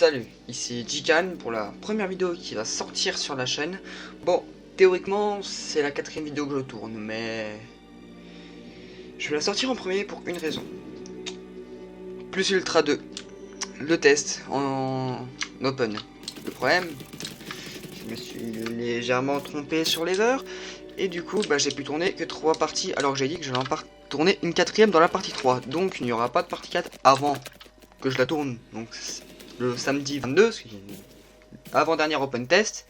Salut, ici Jikan pour la première vidéo qui va sortir sur la chaîne. Bon, théoriquement, c'est la 4ème vidéo que je tourne, mais je vais la sortir en premier pour une raison. Plus Ultra 2, le test en open. Le problème, je me suis légèrement trompé sur les heures, et du coup, j'ai pu tourner que 3 parties, alors que j'ai dit que j'allais en tourner une 4ème dans la partie 3. Donc, il n'y aura pas de partie 4 avant que je la tourne. Donc, le samedi 22, avant-dernière open test.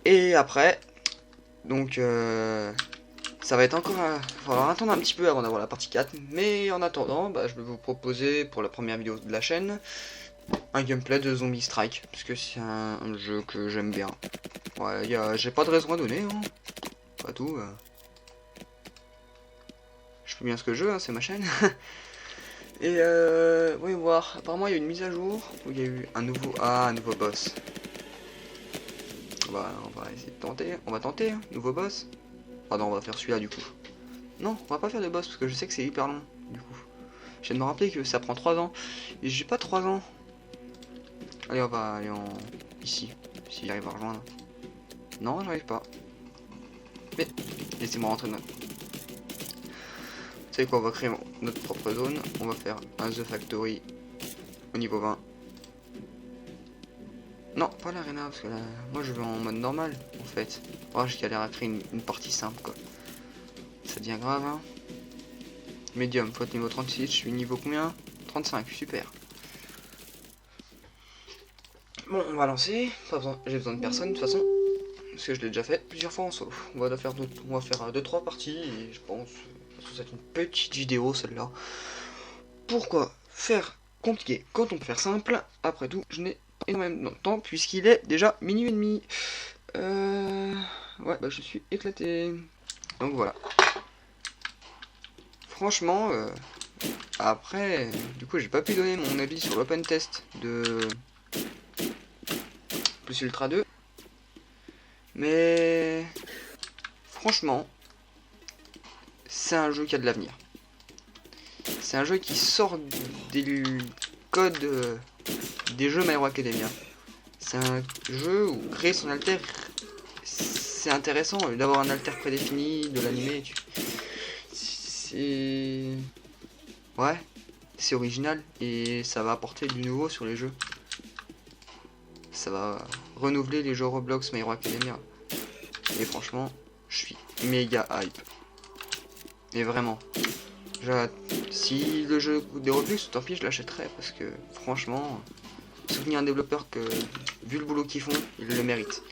Et après, donc ça va être encore il faudra attendre un petit peu avant d'avoir la partie 4. Mais en attendant, je vais vous proposer pour la première vidéo de la chaîne un gameplay de Zombie Strike, parce que c'est un jeu que j'aime bien. Ouais, j'ai pas de raison à donner, hein. Pas tout. Je fais bien ce que je veux, hein, c'est ma chaîne. Et voyons voir, apparemment il y a une mise à jour où il y a eu un nouveau boss. On va essayer de tenter, on va tenter, hein, nouveau boss. Pardon, on va faire celui-là du coup. Non, on va pas faire de boss parce que je sais que c'est hyper long du coup. Je viens de me rappeler que ça prend 3 ans. Et j'ai pas 3 ans. Allez, on va aller ici, si j'arrive à rejoindre. Non, j'arrive pas. Mais laissez-moi rentrer dedans. Vous savez quoi, on va créer notre propre zone. On va faire un The Factory au niveau 20. Non, pas l'arena, parce que là, moi je vais en mode normal, en fait. Oh, j'ai galère à créer une partie simple, quoi. Ça devient grave, hein. Medium, faut être niveau 36, je suis niveau combien? 35, super. Bon, on va lancer. J'ai besoin de personne, de toute façon. Parce que je l'ai déjà fait plusieurs fois en solo. On va faire 2-3 parties, et je pense que c'est une petite vidéo, celle-là. Pourquoi faire compliqué quand on peut faire simple? Après tout, je n'ai énormément de temps puisqu'il est déjà minuit et demi. Ouais, je suis éclaté. Donc voilà. Franchement, après, du coup, j'ai pas pu donner mon avis sur l'open test de Plus Ultra 2. Mais franchement, c'est un jeu qui a de l'avenir. C'est un jeu qui sort des codes des jeux My Hero Academia. C'est un jeu où créer son alter, c'est intéressant d'avoir un alter prédéfini, de l'animer. Ouais, c'est original et ça va apporter du nouveau sur les jeux. Ça va renouveler les jeux Roblox My Hero Academia. Et franchement, je suis méga hype. Et vraiment. Si le jeu coûte des Robux, tant pis, je l'achèterai parce que franchement, soutenir un développeur que, vu le boulot qu'ils font, ils le méritent.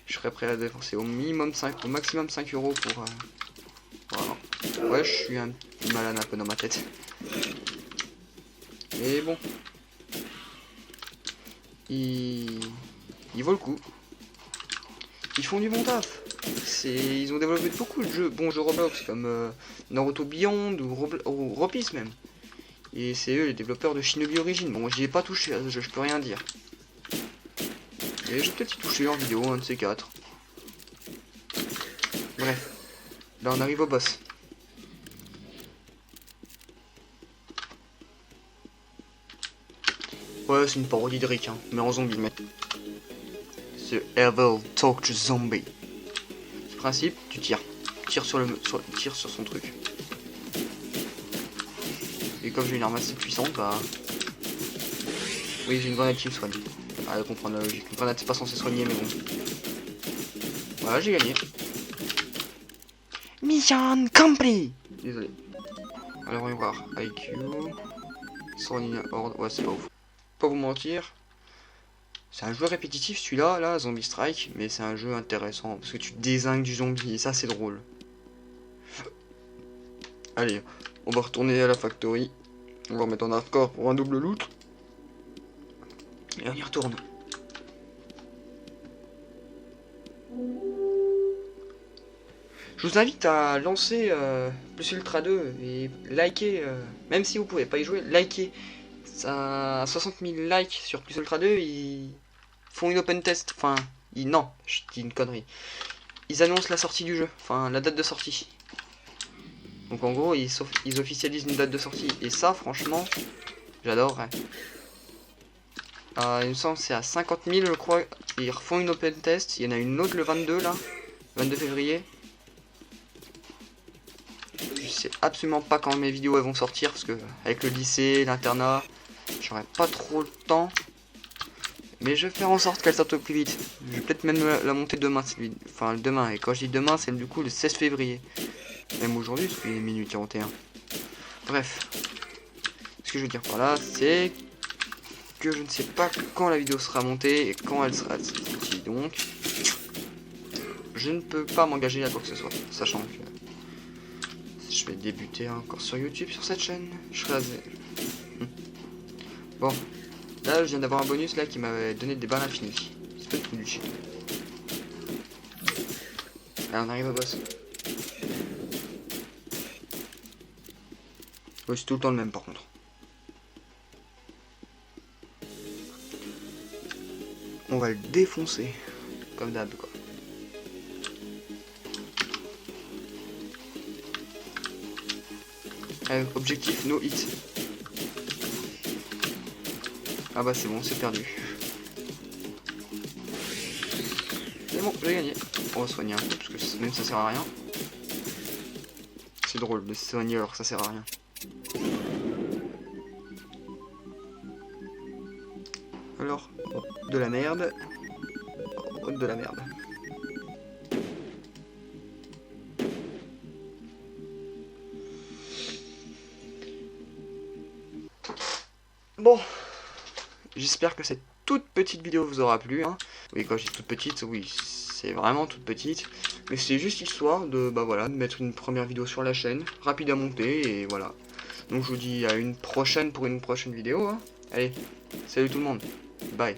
Je serais prêt à dépenser au maximum 5 euros pour. Voilà. Ouais, je suis un malade un peu dans ma tête. Mais bon. Il vaut le coup. Ils font du bon taf. Ils ont développé beaucoup de bons jeux Roblox comme Naruto Beyond ou Robis même. Et c'est eux les développeurs de Shinobi Origin. Bon, j'y ai pas touché, je peux rien dire. Et je vais peut-être y toucher en vidéo, un de ces 4. Bref, là on arrive au boss. Ouais, c'est une parodie de Rick, hein, mais en zombie, mec. The Evil Talk Zombie. Ce principe, tu tires sur son truc. Et comme j'ai une arme assez puissante, oui, j'ai une grenade qui me soigne. Allez, comprendre la logique. Une grenade, c'est pas censé soigner, mais bon. Voilà, j'ai gagné. Mission compris. Désolé. Alors, on va voir. IQ. Sorning Horde. Ouais, c'est pas ouf. Pas vous mentir. C'est un jeu répétitif celui-là, là, Zombie Strike, mais c'est un jeu intéressant parce que tu dézingues du zombie et ça c'est drôle. Allez, on va retourner à la factory. On va remettre en hardcore pour un double loot. Et on y retourne. Je vous invite à lancer Plus Ultra 2 et liker, même si vous pouvez pas y jouer, liker. Ça a 60 000 likes sur Plus Ultra 2, ils font une open test, enfin, non, je dis une connerie. Ils annoncent la sortie du jeu, enfin la date de sortie. Donc en gros, ils officialisent une date de sortie, et ça, franchement, j'adorerais. Il me semble que c'est à 50 000 je crois. Ils refont une open test. Il y en a une autre le 22 là. 22 février. Je sais absolument pas quand mes vidéos elles vont sortir. Parce que avec le lycée, l'internat, j'aurai pas trop le temps. Mais je vais faire en sorte qu'elle sorte au plus vite. Je vais peut-être même la monter demain. Enfin demain. Et quand je dis demain, c'est du coup le 16 février. Même aujourd'hui, parce qu'il est minuit 41. Bref. Ce que je veux dire par là, c'est que je ne sais pas quand la vidéo sera montée et quand elle sera sortie. Donc, je ne peux pas m'engager à quoi que ce soit. Sachant que je vais débuter encore sur YouTube sur cette chaîne. Je serai Bon. Là, je viens d'avoir un bonus là qui m'avait donné des balles infinies. C'est pas tout du shit. Là, on arrive au boss. Ouais, c'est tout le temps le même par contre. On va le défoncer. Comme d'hab quoi. Objectif no hit. Ah bah c'est bon, c'est perdu. C'est bon, j'ai gagné. On va soigner un peu parce que même ça sert à rien. C'est drôle de se soigner alors que ça sert à rien. Alors, de la merde. De la merde. Bon, j'espère que cette toute petite vidéo vous aura plu. Hein. Oui, quand je dis toute petite, oui, c'est vraiment toute petite. Mais c'est juste histoire de, bah voilà, de mettre une première vidéo sur la chaîne, rapide à monter, et voilà. Donc je vous dis à une prochaine pour une prochaine vidéo. Hein. Allez, salut tout le monde, bye.